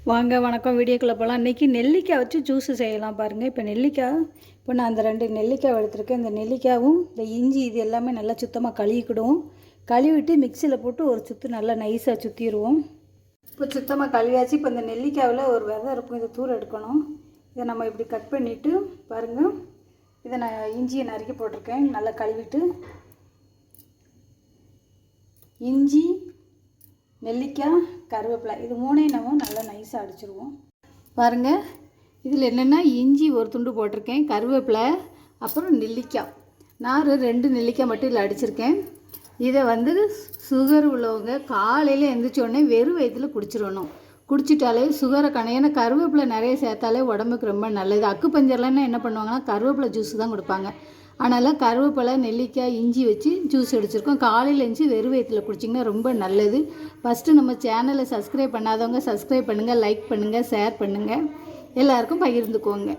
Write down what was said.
வாங்க வணக்கம். வீடியோக்குள்ளே போகலாம். இன்றைக்கி நெல்லிக்காய் வச்சு ஜூஸு செய்யலாம் பாருங்கள். இப்போ நான் அந்த 2 நெல்லிக்காய் எடுத்துருக்கேன். இந்த நெல்லிக்காயும் இந்த இஞ்சி இது எல்லாமே நல்லா சுத்தமாக கழுவிக்கிடுவோம். கழுவிட்டு மிக்சியில் போட்டு ஒரு சுற்று நல்லா நைஸாக சுற்றிடுவோம். இப்போ சுத்தமாக கழுவியாச்சு. இப்போ இந்த நெல்லிக்காயில் ஒரு விதை இருக்கும், இதை தூர எடுக்கணும். இதை நம்ம இப்படி கட் பண்ணிவிட்டு பாருங்கள், இதை நான் இஞ்சியை நறுக்கி போட்டிருக்கேன். நல்லா கழுவிட்டு இஞ்சி, நெல்லிக்காய், கருவேப்பிலை இது மூணையும் நம்ம நல்லா நைஸாக அடிச்சிடுவோம். பாருங்கள், இதில் என்னென்னா இஞ்சி ஒரு துண்டு போட்டிருக்கேன், கருவேப்பிலை, அப்புறம் நெல்லிக்காய். நான் 2 நெல்லிக்காய் மட்டும் இதில் அடிச்சிருக்கேன். இதை சுகர் உள்ளவங்க காலையில் எழுந்திரிச்சோடனே வெறும் வயிற்றில் குடிச்சிடணும். குடிச்சிட்டாலே சுகரை ஏன்னா கருவேப்பிலை நிறைய சேர்த்தாலே உடம்புக்கு ரொம்ப நல்லது. அக்குப்பஞ்சர்லாம் என்ன பண்ணுவாங்கன்னா கருவேப்பிலை ஜூஸ் தான் கொடுப்பாங்க. அதனால் கருவேப்பிலை, நெல்லிக்காய், இஞ்சி வச்சு ஜூஸ் அடிச்சிருக்கோம். காலையில் எழுந்துச்சி வெறும் வயிற்றில் குடிச்சிங்கன்னா ரொம்ப நல்லது. ஃபஸ்ட்டு நம்ம சேனலை சப்ஸ்கிரைப் பண்ணாதவங்க சப்ஸ்கிரைப் பண்ணுங்கள், லைக் பண்ணுங்கள், ஷேர் பண்ணுங்கள், எல்லாருக்கும் பகிர்ந்துக்கோங்க.